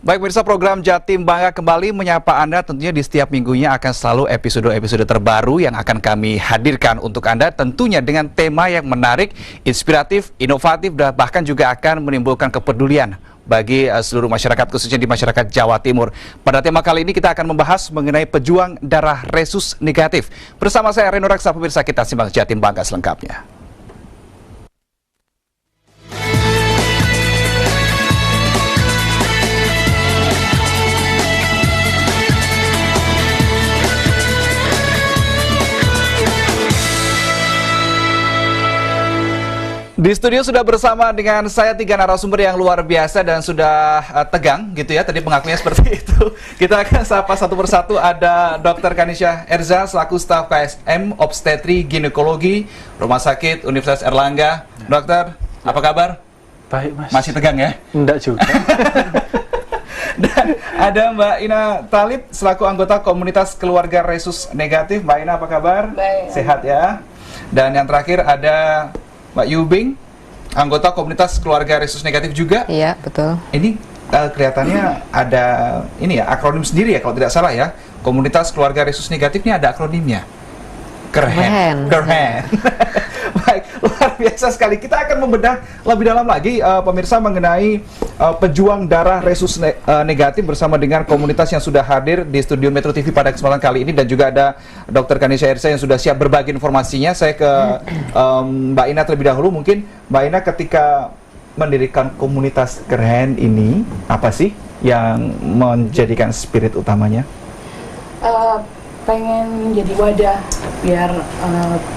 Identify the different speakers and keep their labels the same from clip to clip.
Speaker 1: Baik pemirsa, program Jatim Bangga kembali menyapa Anda. Tentunya di setiap minggunya akan selalu episode-episode terbaru yang akan kami hadirkan untuk Anda. Tentunya dengan tema yang menarik, inspiratif, inovatif, dan bahkan juga akan menimbulkan kepedulian bagi seluruh masyarakat, khususnya di masyarakat Jawa Timur. Pada tema kali ini kita akan membahas mengenai pejuang darah resus negatif. Bersama saya Reno Raksa, pemirsa, kita simak Jatim Bangga selengkapnya. Di studio sudah bersama dengan saya 3 narasumber yang luar biasa dan sudah tegang gitu ya, tadi pengakuannya seperti itu. Kita akan sapa satu persatu. Ada Dr. Kanisha Erza selaku staf KSM Obstetri Ginekologi Rumah Sakit Universitas Erlangga. Dokter, apa kabar?
Speaker 2: Baik, Mas.
Speaker 1: Masih tegang ya?
Speaker 2: Enggak juga.
Speaker 1: Dan ada Mbak Ina Talib selaku anggota komunitas keluarga resus negatif. Mbak Ina, apa kabar?
Speaker 3: Baik.
Speaker 1: Sehat ya? Dan yang terakhir ada Mbak Yubing, anggota komunitas keluarga resus negatif juga.
Speaker 3: Iya, betul.
Speaker 1: Ini kelihatannya ada ini ya, akronim sendiri ya kalau tidak salah ya. Komunitas keluarga resus negatif ini ada akronimnya. Keren. Baik, luar biasa sekali. Kita akan membedah lebih dalam lagi pemirsa mengenai pejuang darah resus negatif bersama dengan komunitas yang sudah hadir di studio Metro TV pada kesempatan kali ini, dan juga ada Dr. Kanisha Erza yang sudah siap berbagi informasinya. Saya ke Mbak Ina terlebih dahulu. Mungkin Mbak Ina, ketika mendirikan komunitas keren ini, apa sih yang menjadikan spirit utamanya?
Speaker 4: Pengen jadi wadah biar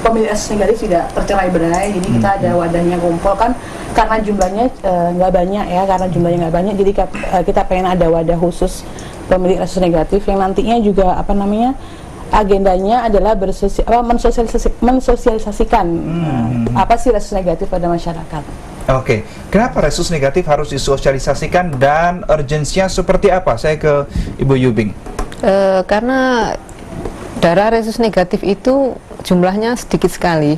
Speaker 4: pemilih resus negatif tidak tercerai berai. Jadi kita ada wadahnya kumpul kan, karena jumlahnya nggak banyak ya, jadi kita pengen ada wadah khusus pemilih resus negatif yang nantinya juga agendanya adalah mensosialisasikan apa sih resus negatif pada masyarakat.
Speaker 1: Oke, kenapa resus negatif harus disosialisasikan dan urgensinya seperti apa? Saya ke Ibu Yubing.
Speaker 3: Karena darah resus negatif itu jumlahnya sedikit sekali.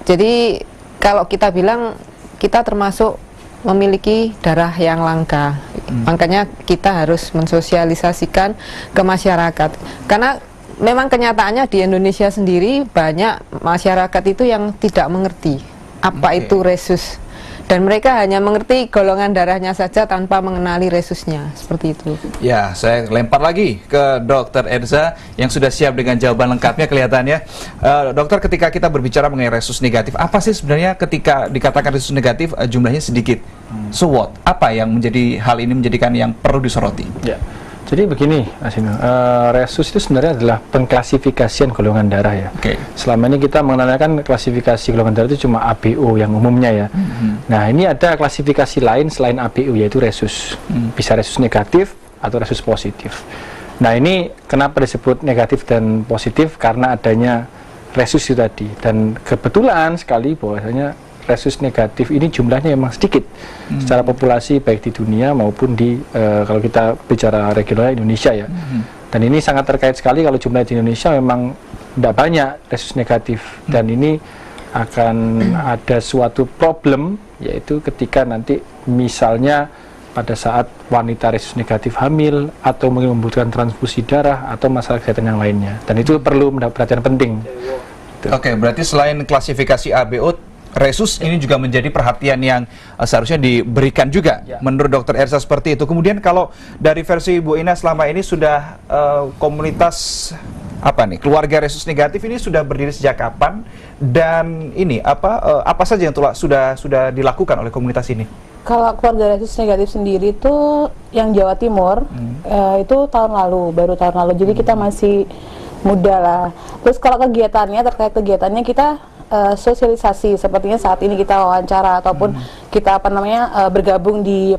Speaker 3: Jadi kalau kita bilang kita termasuk memiliki darah yang langka, makanya kita harus mensosialisasikan ke masyarakat. Karena memang kenyataannya di Indonesia sendiri banyak masyarakat itu yang tidak mengerti apa itu resus. Dan mereka hanya mengerti golongan darahnya saja tanpa mengenali resusnya, seperti itu. Ya,
Speaker 1: saya lempar lagi ke Dr. Erza yang sudah siap dengan jawaban lengkapnya kelihatannya. Dokter, ketika kita berbicara mengenai resus negatif, apa sih sebenarnya ketika dikatakan resus negatif jumlahnya sedikit? So what? Apa yang menjadi hal ini menjadikan yang perlu disoroti?
Speaker 2: Ya. Jadi begini, Asino, resus itu sebenarnya adalah pengklasifikasian golongan darah ya. Selama ini kita mengenalkan klasifikasi golongan darah itu cuma ABO yang umumnya ya. Nah, ini ada klasifikasi lain selain ABO, yaitu resus. Bisa resus negatif atau resus positif. Nah, ini kenapa disebut negatif dan positif? Karena adanya resus itu tadi. Dan kebetulan sekali bahwasanya resus negatif ini jumlahnya memang sedikit secara populasi, baik di dunia maupun di kalau kita bicara regional Indonesia ya. Dan ini sangat terkait sekali kalau jumlah di Indonesia memang tidak banyak resus negatif, dan ini akan ada suatu problem, yaitu ketika nanti misalnya pada saat wanita resus negatif hamil atau mungkin membutuhkan transfusi darah atau masalah kesehatan yang lainnya, dan itu perlu mendapat perhatian penting.
Speaker 1: Oke, berarti selain klasifikasi ABO, resus ini juga menjadi perhatian yang seharusnya diberikan juga menurut Dr. Erza seperti itu. Kemudian kalau dari versi Bu Ina, selama ini sudah komunitas keluarga resus negatif ini sudah berdiri sejak kapan, dan ini apa saja yang sudah dilakukan oleh komunitas ini?
Speaker 4: Kalau keluarga resus negatif sendiri itu yang Jawa Timur itu baru tahun lalu, jadi kita masih muda lah. Terus kalau terkait kegiatannya kita sosialisasi, sepertinya saat ini kita wawancara ataupun kita bergabung di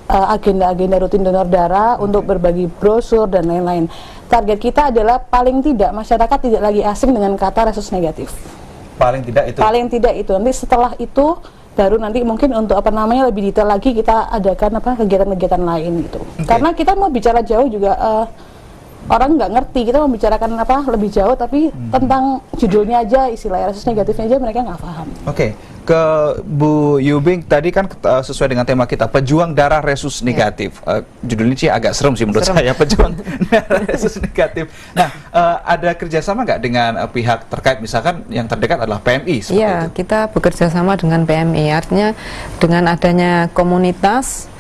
Speaker 4: agenda-agenda rutin donor darah untuk berbagi brosur dan lain-lain. Target kita adalah paling tidak masyarakat tidak lagi asing dengan kata resus negatif. Paling tidak itu. Nanti setelah itu baru nanti mungkin untuk lebih detail lagi kita adakan kegiatan-kegiatan lain gitu. Karena kita mau bicara jauh juga orang nggak ngerti, kita membicarakan lebih jauh, tapi tentang judulnya aja, istilah resus negatifnya aja mereka nggak paham.
Speaker 1: ke Bu Yubing, tadi kan sesuai dengan tema kita, pejuang darah resus negatif. Judulnya sih agak serem sih menurut saya, pejuang darah resus negatif. Nah, ada kerjasama nggak dengan pihak terkait, misalkan yang terdekat adalah PMI?
Speaker 3: Iya, kita bekerja sama dengan PMI, artinya dengan adanya komunitas,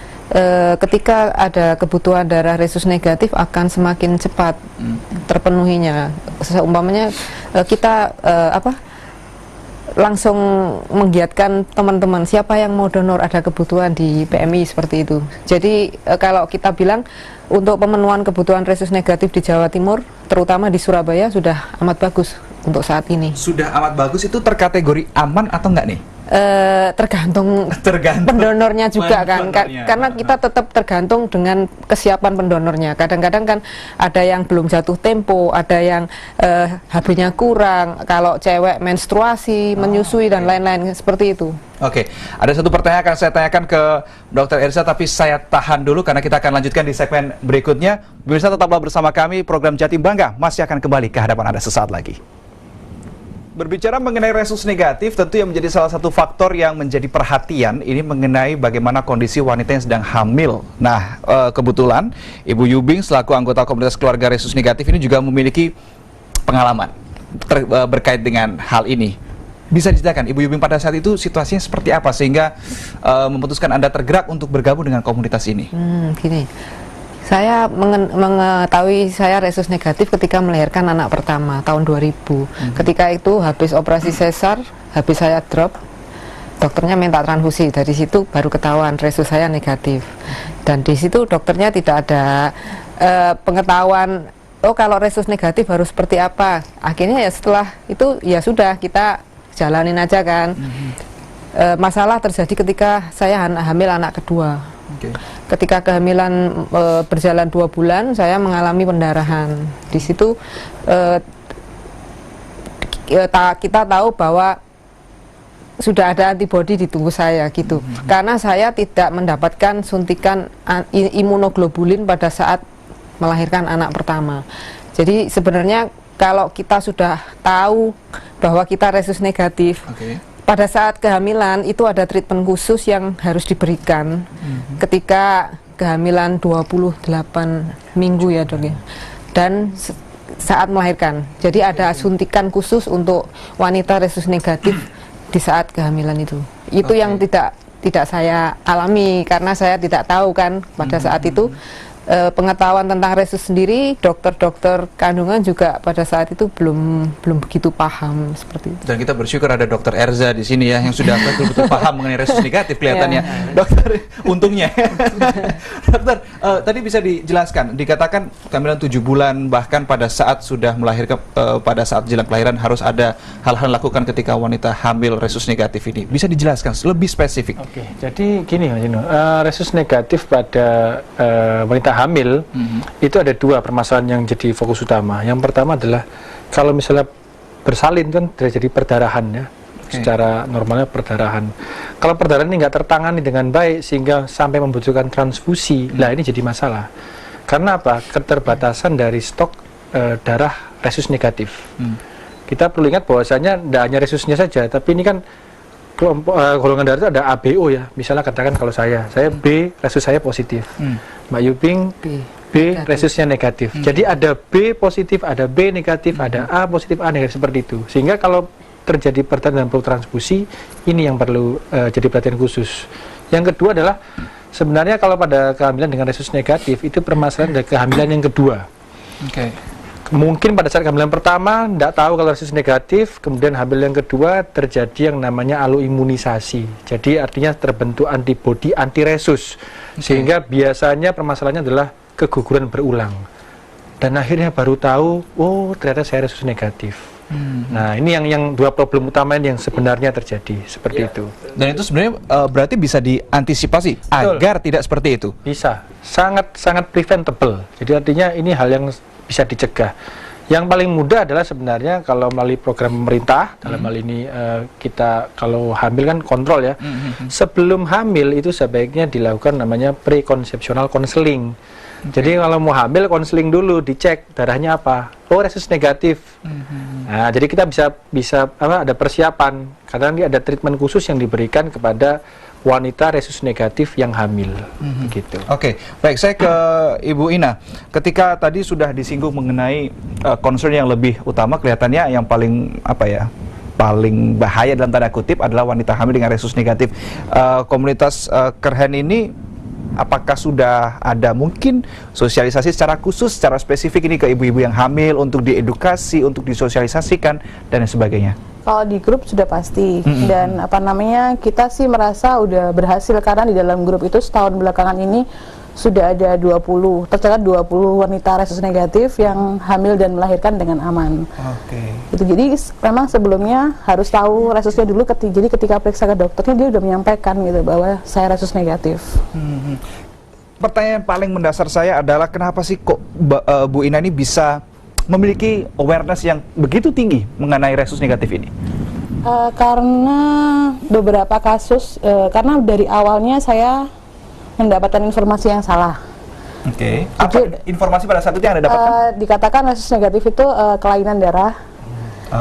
Speaker 3: ketika ada kebutuhan darah resus negatif akan semakin cepat terpenuhinya. Seumpamanya kita langsung menggiatkan teman-teman siapa yang mau donor, ada kebutuhan di PMI seperti itu. Jadi kalau kita bilang untuk pemenuhan kebutuhan resus negatif di Jawa Timur, terutama di Surabaya, sudah amat bagus untuk saat ini.
Speaker 1: Sudah amat bagus, itu terkategori aman atau enggak nih?
Speaker 3: Tergantung pendonornya juga kan, karena kita tetap tergantung dengan kesiapan pendonornya. Kadang-kadang kan ada yang belum jatuh tempo, ada yang HB-nya kurang, kalau cewek menstruasi, menyusui dan lain-lain seperti itu.
Speaker 1: Oke, ada satu pertanyaan akan saya tanyakan ke Dr. Erza, tapi saya tahan dulu karena kita akan lanjutkan di segmen berikutnya. Pemirsa, tetaplah bersama kami, program Jatim Bangga masih akan kembali ke hadapan Anda sesaat lagi. Berbicara mengenai resus negatif, tentu yang menjadi salah satu faktor yang menjadi perhatian ini mengenai bagaimana kondisi wanita yang sedang hamil. Nah, kebetulan Ibu Yubing selaku anggota komunitas keluarga resus negatif ini juga memiliki pengalaman berkait dengan hal ini. Bisa diceritakan Ibu Yubing pada saat itu situasinya seperti apa sehingga memutuskan Anda tergerak untuk bergabung dengan komunitas ini?
Speaker 3: Gini, saya mengetahui saya resus negatif ketika melahirkan anak pertama tahun 2000. Ketika itu habis operasi sesar, habis saya drop, dokternya minta transfusi. Dari situ baru ketahuan resus saya negatif. Dan di situ dokternya tidak ada pengetahuan, oh kalau resus negatif harus seperti apa. Akhirnya ya setelah itu ya sudah, kita jalanin aja kan. Masalah terjadi ketika saya hamil anak kedua. Ketika kehamilan berjalan 2 bulan, saya mengalami pendarahan. Di situ kita tahu bahwa sudah ada antibodi di tubuh saya gitu. Karena saya tidak mendapatkan suntikan imunoglobulin pada saat melahirkan anak pertama. Jadi sebenarnya kalau kita sudah tahu bahwa kita resus negatif, pada saat kehamilan itu ada treatment khusus yang harus diberikan ketika kehamilan 28 minggu ya dok ya, dan saat melahirkan. Jadi ada suntikan khusus untuk wanita resus negatif di saat kehamilan itu. Itu yang tidak saya alami karena saya tidak tahu kan pada saat itu. Pengetahuan tentang resus sendiri, dokter-dokter kandungan juga pada saat itu belum begitu paham seperti itu. Dan
Speaker 1: kita bersyukur ada Dr. Erza di sini ya yang sudah betul-betul paham mengenai resus negatif kelihatannya. Dokter, untungnya. Dokter, tadi bisa dijelaskan, dikatakan kehamilan 7 bulan bahkan pada saat sudah melahirkan, pada saat jelang kelahiran harus ada hal-hal lakukan ketika wanita hamil resus negatif ini. Bisa dijelaskan lebih spesifik?
Speaker 2: Oke, jadi gini Mas Ino, resus negatif pada wanita hamil itu ada 2 permasalahan yang jadi fokus utama. Yang pertama adalah kalau misalnya bersalin kan terjadi perdarahan ya, secara normalnya perdarahan. Kalau perdarahan ini nggak tertangani dengan baik sehingga sampai membutuhkan transfusi, lah ini jadi masalah. Karena apa? Keterbatasan dari stok darah resus negatif. Kita perlu ingat bahwasanya tidak hanya resusnya saja, tapi ini kan golongan darah itu ada ABO ya. Misalnya katakan kalau saya B, resus saya positif. Mbak Yubing B, resusnya negatif. Jadi ada B positif, ada B negatif, ada A positif, A negatif, seperti itu. Sehingga kalau terjadi perdarahan dan perlu transfusi, ini yang perlu jadi perhatian khusus. Yang kedua adalah sebenarnya kalau pada kehamilan dengan resus negatif itu permasalahan dari kehamilan yang kedua. Mungkin pada saat kehamilan pertama tidak tahu kalau resus negatif, kemudian hamil yang kedua terjadi yang namanya aloimunisasi. Jadi artinya terbentuk antibodi anti resus, sehingga biasanya permasalahannya adalah keguguran berulang. Dan akhirnya baru tahu, oh ternyata saya resus negatif. Nah ini yang 2 problem utama yang sebenarnya terjadi seperti itu.
Speaker 1: Dan itu sebenarnya berarti bisa diantisipasi agar tidak seperti itu.
Speaker 2: Bisa, sangat preventable. Jadi artinya ini hal yang bisa dicegah. Yang paling mudah adalah sebenarnya kalau melalui program pemerintah, dalam hal ini kita kalau hamil kan kontrol ya. Sebelum hamil itu sebaiknya dilakukan namanya pre-conceptional counseling. Jadi kalau mau hamil konseling dulu, dicek darahnya apa. Oh, resus negatif. Nah, jadi kita bisa ada persiapan karena ini ada treatment khusus yang diberikan kepada wanita resus negatif yang hamil, gitu.
Speaker 1: Oke, baik, saya ke Ibu Ina. Ketika tadi sudah disinggung mengenai concern yang lebih utama, kelihatannya yang paling paling bahaya dalam tanda kutip adalah wanita hamil dengan resus negatif. Komunitas Kerhen ini, apakah sudah ada mungkin sosialisasi secara khusus, secara spesifik ini ke ibu-ibu yang hamil untuk diedukasi, untuk disosialisasikan dan sebagainya?
Speaker 4: Kalau di grup sudah pasti, dan kita sih merasa udah berhasil karena di dalam grup itu setahun belakangan ini sudah ada tercatat 20 wanita resus negatif yang hamil dan melahirkan dengan aman. Gitu. Jadi memang sebelumnya harus tahu resusnya dulu, jadi ketika periksa ke dokternya dia udah menyampaikan gitu bahwa saya resus negatif.
Speaker 1: Pertanyaan paling mendasar saya adalah kenapa sih kok Bu Ina ini bisa memiliki awareness yang begitu tinggi mengenai resus negatif ini?
Speaker 4: Karena beberapa kasus, karena dari awalnya saya mendapatkan informasi yang salah.
Speaker 1: Apa informasi pada saat itu yang Anda dapatkan?
Speaker 4: Dikatakan resus negatif itu kelainan darah.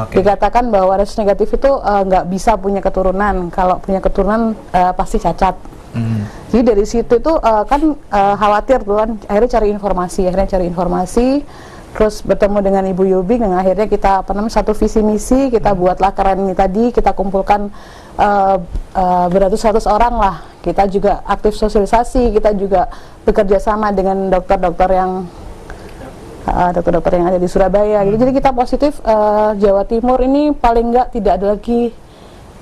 Speaker 4: Dikatakan bahwa resus negatif itu nggak bisa punya keturunan. Kalau punya keturunan pasti cacat. Jadi dari situ tuh khawatir tuh kan, akhirnya cari informasi. Terus bertemu dengan Ibu Yubing, dan akhirnya kita satu visi misi, kita buatlah Keren ini tadi, kita kumpulkan beratus-ratus orang lah. Kita juga aktif sosialisasi, kita juga bekerja sama dengan dokter-dokter yang ada di Surabaya. Gitu. Jadi kita positif, Jawa Timur ini paling nggak tidak ada lagi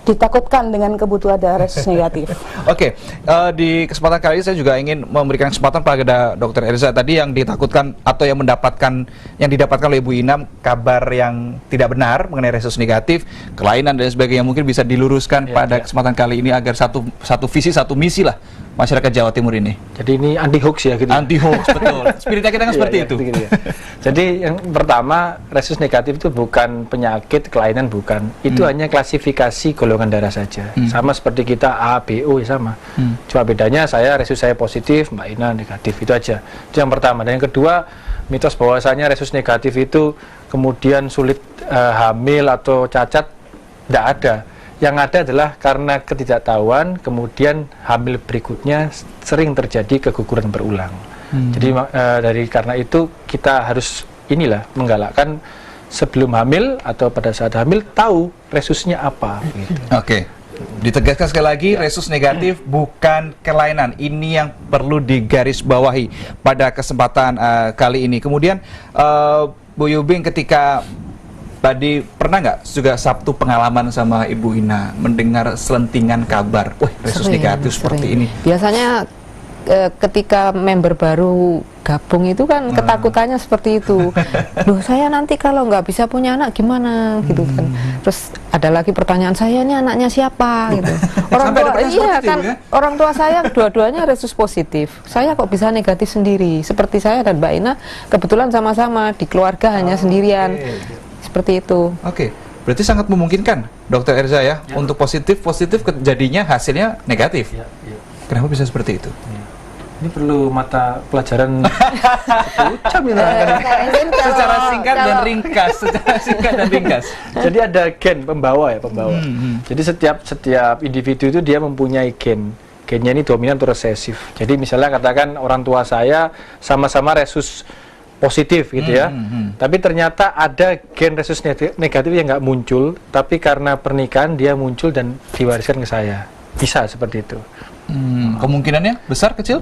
Speaker 4: ditakutkan dengan kebutuhan darah resus negatif.
Speaker 1: Di kesempatan kali ini saya juga ingin memberikan kesempatan pada Dr. Erza tadi yang ditakutkan atau yang didapatkan oleh Ibu Ina kabar yang tidak benar mengenai resus negatif, kelainan dan sebagainya, mungkin bisa diluruskan pada kesempatan kali ini agar satu visi satu misi lah masyarakat Jawa Timur ini.
Speaker 2: Jadi ini anti hoax ya gitu.
Speaker 1: Anti hoax, betul. Spiritnya kita kan seperti itu.
Speaker 2: Gitu ya. Jadi yang pertama, resus negatif itu bukan penyakit, kelainan bukan. Itu hanya klasifikasi golongan darah saja. Sama seperti kita A, B, O ya sama. Cuma bedanya resus saya positif, Mbak Ina negatif, itu aja. Itu yang pertama. Dan yang kedua, mitos bahwasanya resus negatif itu kemudian sulit hamil atau cacat, tidak ada. Yang ada adalah karena ketidaktahuan, kemudian hamil berikutnya sering terjadi keguguran berulang. Jadi karena itu kita harus menggalakkan sebelum hamil atau pada saat hamil tahu resusnya apa. Gitu.
Speaker 1: Ditegaskan sekali lagi, resus negatif bukan kelainan. Ini yang perlu digarisbawahi pada kesempatan kali ini. Kemudian Bu Yubing, ketika tadi pernah nggak juga Sabtu pengalaman sama Ibu Ina mendengar selentingan kabar, wah resus negatif seperti ini?
Speaker 3: Biasanya ketika member baru gabung itu kan ketakutannya seperti itu. Loh, saya nanti kalau nggak bisa punya anak gimana gitu kan. Terus ada lagi pertanyaan, saya ini anaknya siapa gitu. Orang tua orang tua saya dua-duanya resus positif. Saya kok bisa negatif sendiri? Seperti saya dan Mbak Ina kebetulan sama-sama di keluarga hanya sendirian. Seperti itu.
Speaker 1: Berarti sangat memungkinkan, Dr. Erza ya, untuk positif jadinya hasilnya negatif. Kenapa bisa seperti itu?
Speaker 2: Ini perlu mata pelajaran
Speaker 1: secara singkat dan ringkas.
Speaker 2: Jadi ada gen pembawa. Jadi setiap individu itu dia mempunyai gennya ini dominan atau resesif. Jadi misalnya katakan orang tua saya sama-sama resus positif gitu ya, tapi ternyata ada gen resus negatif yang nggak muncul, tapi karena pernikahan dia muncul dan diwariskan ke saya. Bisa seperti itu.
Speaker 1: Kemungkinannya besar, kecil?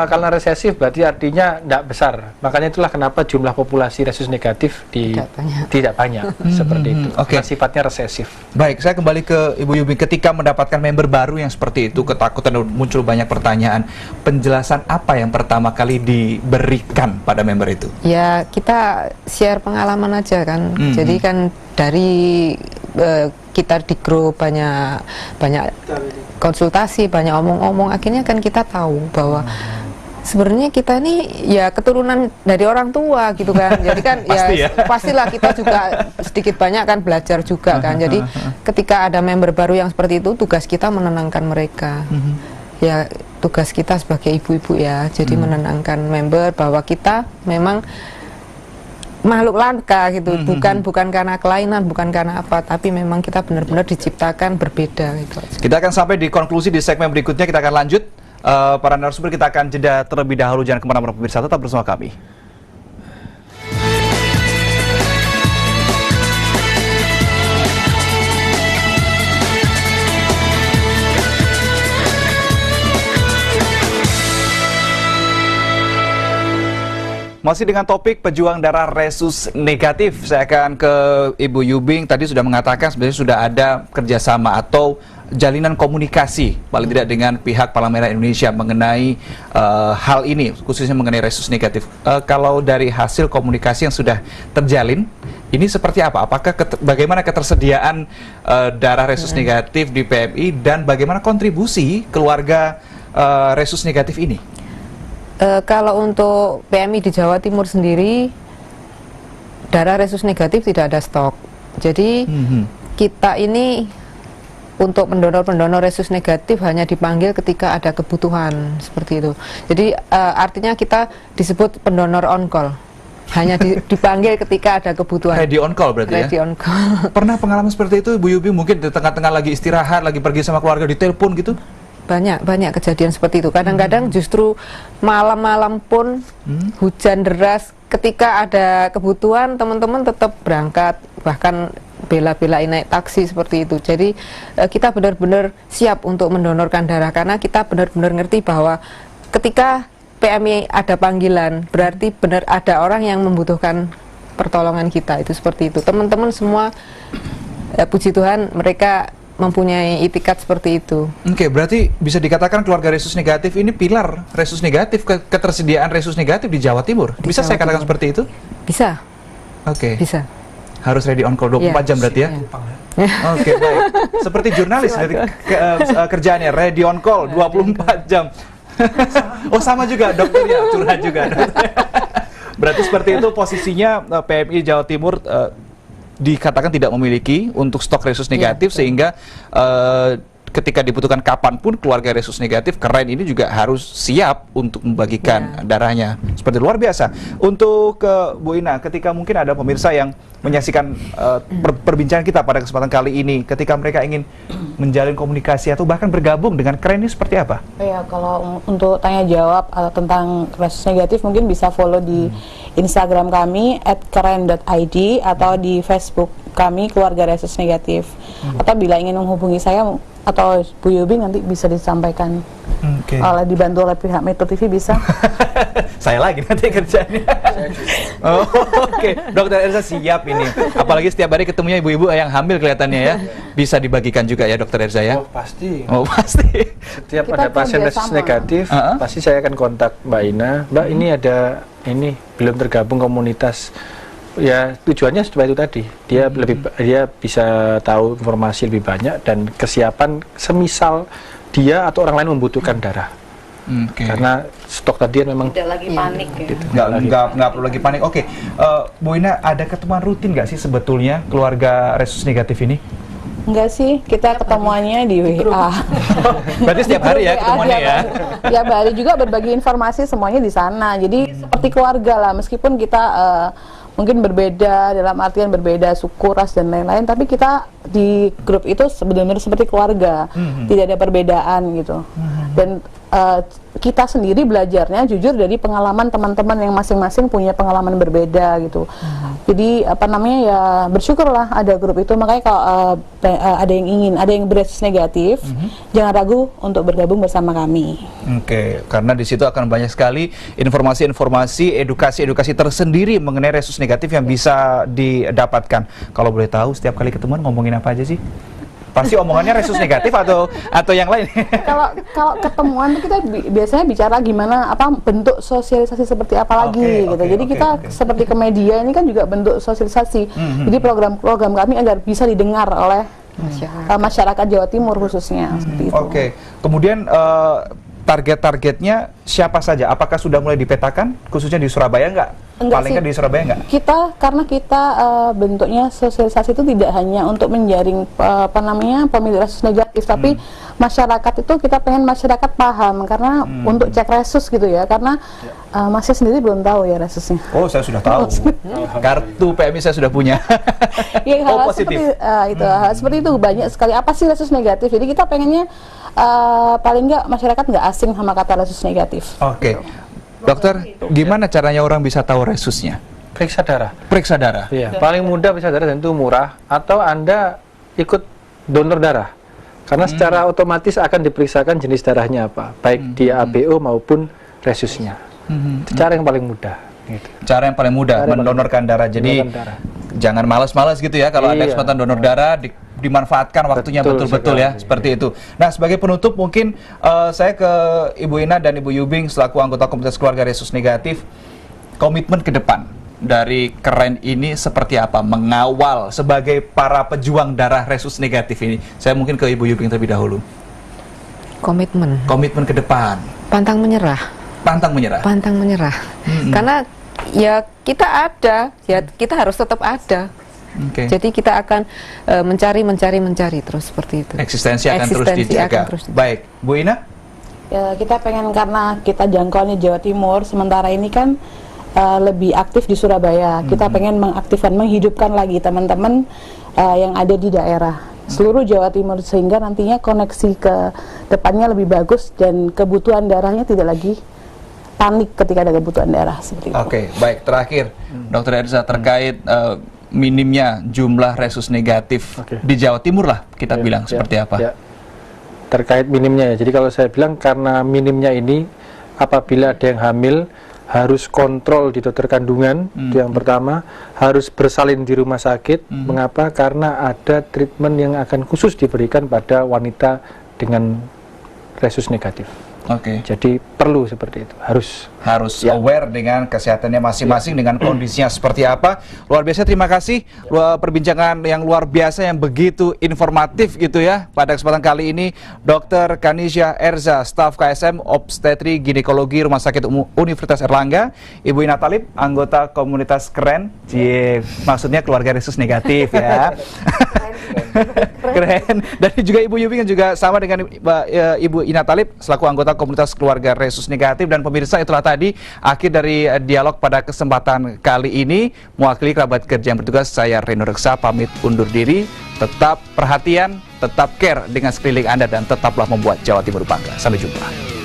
Speaker 2: Karena resesif berarti artinya tidak besar. Makanya itulah kenapa jumlah populasi resus negatif tidak banyak seperti itu. Karena sifatnya resesif.
Speaker 1: Baik, saya kembali ke Ibu Yubing. Ketika mendapatkan member baru yang seperti itu, ketakutan dan muncul banyak pertanyaan, penjelasan apa yang pertama kali diberikan pada member itu? Ya,
Speaker 3: kita share pengalaman aja kan. Jadi kan dari kita di grup banyak konsultasi, banyak omong-omong, akhirnya kan kita tahu bahwa Sebenarnya kita ini ya keturunan dari orang tua gitu kan. Jadi kan ya pastilah kita juga sedikit banyak kan belajar juga kan. Jadi ketika ada member baru yang seperti itu, tugas kita menenangkan mereka. Ya tugas kita sebagai ibu-ibu ya. Jadi menenangkan member bahwa kita memang makhluk langka gitu, bukan karena kelainan, bukan karena apa, tapi memang kita benar-benar diciptakan berbeda gitu.
Speaker 1: Kita akan sampai di konklusi di segmen berikutnya, kita akan lanjut. Para narasumber, kita akan jeda terlebih dahulu, jangan kemana-mana pemirsa, tetap bersama kami. Masih dengan topik pejuang darah resus negatif, saya akan ke Ibu Yubing. Tadi sudah mengatakan sebenarnya sudah ada kerjasama atau jalinan komunikasi paling tidak dengan pihak Palang Merah Indonesia mengenai hal ini, khususnya mengenai resus negatif. Kalau dari hasil komunikasi yang sudah terjalin, ini seperti apa? Apakah bagaimana ketersediaan darah resus negatif di PMI dan bagaimana kontribusi keluarga resus negatif ini?
Speaker 3: Kalau untuk PMI di Jawa Timur sendiri, darah resus negatif tidak ada stok. Jadi kita ini untuk pendonor-pendonor resus negatif hanya dipanggil ketika ada kebutuhan seperti itu. Jadi artinya kita disebut pendonor on call. Hanya dipanggil ketika ada kebutuhan.
Speaker 1: Ready on call berarti
Speaker 3: ready on call.
Speaker 1: Pernah pengalaman seperti itu, Bu Yubi? Mungkin di tengah-tengah lagi istirahat, lagi pergi sama keluarga, ditelepon gitu?
Speaker 3: Banyak kejadian seperti itu. Kadang-kadang justru malam-malam pun hujan deras, ketika ada kebutuhan teman-teman tetap berangkat, bahkan bela-belain naik taksi seperti itu. Jadi kita benar-benar siap untuk mendonorkan darah karena kita benar-benar ngerti bahwa ketika PMI ada panggilan berarti benar ada orang yang membutuhkan pertolongan kita, itu seperti itu. Teman-teman semua puji Tuhan mereka mempunyai itikat seperti itu.
Speaker 1: Oke, berarti bisa dikatakan keluarga resus negatif ini pilar resus negatif, ketersediaan resus negatif di Jawa Timur. Bisa saya katakan seperti itu?
Speaker 3: Bisa.
Speaker 1: Oke.
Speaker 3: Bisa.
Speaker 1: Harus ready on call 24 jam berarti ya? Oke, baik. Seperti jurnalis dari kerjaannya, ready on call 24 jam. Oh, sama juga dokternya, curhat juga. Berarti seperti itu posisinya PMI Jawa Timur dikatakan tidak memiliki untuk stok resus negatif, sehingga ketika dibutuhkan kapanpun keluarga resus negatif keren ini juga harus siap untuk membagikan darahnya. Seperti luar biasa. Untuk Bu Ina, ketika mungkin ada pemirsa yang menyaksikan perbincangan kita pada kesempatan kali ini, ketika mereka ingin menjalin komunikasi atau bahkan bergabung dengan keren ini seperti apa?
Speaker 4: Ya, kalau untuk tanya jawab tentang resus negatif mungkin bisa follow di Instagram kami @keren.id atau di Facebook kami Keluarga Resus Negatif. Atau bila ingin menghubungi saya atau Bu Yubing nanti bisa disampaikan. Oleh dibantu oleh pihak Metro TV bisa.
Speaker 1: Saya lagi nanti kerjanya. Oke, Dokter Erza siap ini. Apalagi setiap hari ketemunya ibu-ibu yang hamil kelihatannya ya. Bisa dibagikan juga ya Dokter Erza ya?
Speaker 2: Oh pasti.
Speaker 1: Oh pasti.
Speaker 2: Setiap ada pasien resus negatif, pasti saya akan kontak Mbak Ina. Mbak ini ada belum tergabung komunitas. Ya tujuannya supaya itu tadi dia dia bisa tahu informasi lebih banyak dan kesiapan semisal dia atau orang lain membutuhkan darah. Karena stok tadi memang
Speaker 4: tidak lagi panik ya.
Speaker 1: Gitu. Nggak perlu lagi panik. Oke, Bu Ina, ada ketemuan rutin nggak sih sebetulnya keluarga resus negatif ini?
Speaker 4: Enggak sih, kita ketemuannya di WA.
Speaker 1: Berarti setiap hari ya ketemuannya ya?
Speaker 4: Tiap hari juga berbagi informasi semuanya di sana. Jadi seperti keluarga lah, meskipun kita mungkin berbeda dalam artian berbeda suku, ras dan lain-lain, tapi kita di grup itu sebenarnya seperti keluarga, tidak ada perbedaan gitu. Dan kita sendiri belajarnya jujur dari pengalaman teman-teman yang masing-masing punya pengalaman berbeda gitu. Jadi ya bersyukurlah ada grup itu. Makanya kalau ada yang beresus negatif, jangan ragu untuk bergabung bersama kami.
Speaker 1: Oke, karena di situ akan banyak sekali informasi-informasi, edukasi-edukasi tersendiri mengenai resus negatif yang bisa didapatkan. Kalau boleh tahu, setiap kali ketemuan ngomongin apa aja sih? Pasti omongannya resus negatif atau yang lain?
Speaker 4: Kalau ketemuan kita biasanya bicara gimana, bentuk sosialisasi seperti apa lagi gitu. Jadi kita seperti ke media ini kan juga bentuk sosialisasi. Jadi program-program kami agar bisa didengar oleh masyarakat Jawa Timur khususnya. Seperti itu.
Speaker 1: Oke. Kemudian target-targetnya siapa saja? Apakah sudah mulai dipetakan, khususnya di Surabaya nggak? Paling nggak di Surabaya nggak?
Speaker 4: Karena kita bentuknya sosialisasi itu tidak hanya untuk menjaring pemilih resus negatif, tapi masyarakat itu kita pengen masyarakat paham, karena untuk cek resus gitu ya, karena Masnya sendiri belum tahu ya resusnya.
Speaker 1: Oh, saya sudah tahu. Kartu PMI saya sudah punya.
Speaker 4: Ya, hal positif. Hal seperti itu banyak sekali. Apa sih resus negatif? Jadi kita pengennya paling nggak masyarakat nggak asing sama kata resus negatif.
Speaker 1: Oke. Dokter, gimana caranya orang bisa tahu resusnya?
Speaker 2: Periksa darah.
Speaker 1: Periksa darah.
Speaker 2: Iya, paling mudah periksa darah dan itu murah, atau Anda ikut donor darah. Karena secara otomatis akan diperiksakan jenis darahnya apa, baik di ABO maupun resusnya. Itu cara yang paling mudah. Gitu.
Speaker 1: Cara yang paling mudah mendonorkan darah. Jadi jangan malas-malas gitu ya, kalau ada kesempatan donor darah dimanfaatkan waktunya betul-betul ya, seperti itu. Nah, sebagai penutup mungkin saya ke Ibu Ina dan Ibu Yubing selaku anggota komunitas keluarga resus negatif, komitmen ke depan dari Keren ini seperti apa mengawal sebagai para pejuang darah resus negatif ini? Saya mungkin ke Ibu Yubing terlebih dahulu. Komitmen ke depan.
Speaker 3: Pantang menyerah. Karena ya kita ada, ya kita harus tetap ada. Jadi kita akan mencari terus seperti itu.
Speaker 1: Eksistensi akan terus dijaga. Baik, Bu Ina?
Speaker 4: Ya, kita pengen, karena kita jangkauannya Jawa Timur, sementara ini kan lebih aktif di Surabaya. Kita pengen mengaktifkan, menghidupkan lagi teman-teman yang ada di daerah seluruh Jawa Timur, sehingga nantinya koneksi ke depannya lebih bagus dan kebutuhan darahnya tidak lagi panik ketika ada kebutuhan darah seperti itu.
Speaker 1: Oke, baik. Terakhir, Dr. Erza, terkait minimnya jumlah resus negatif di Jawa Timur lah kita bilang seperti apa?
Speaker 2: Terkait minimnya ya. Jadi kalau saya bilang karena minimnya ini, apabila ada yang hamil harus kontrol di dokter kandungan, itu yang pertama, harus bersalin di rumah sakit. Mengapa? Karena ada treatment yang akan khusus diberikan pada wanita dengan resus negatif. Jadi perlu seperti itu, harus
Speaker 1: aware dengan kesehatannya masing-masing, dengan kondisinya seperti apa. Luar biasa, terima kasih perbincangan yang luar biasa yang begitu informatif gitu ya. Pada kesempatan kali ini Dr. Kanisya Erza, staf KSM Obstetri Ginekologi Rumah Sakit Universitas Erlangga, Ibu Ina Talib, anggota komunitas Keren, maksudnya keluarga resus negatif ya. Keren. Dan juga Ibu Yubing yang juga sama dengan Ibu Ina Talib selaku anggota komunitas keluarga resus negatif. Dan pemirsa, itulah tadi akhir dari dialog pada kesempatan kali ini. Mewakili kerabat kerja yang bertugas, saya Reno Reksa pamit undur diri. Tetap perhatian, tetap care dengan sekeliling Anda, dan tetaplah membuat Jawa Timur bangga. Sampai jumpa.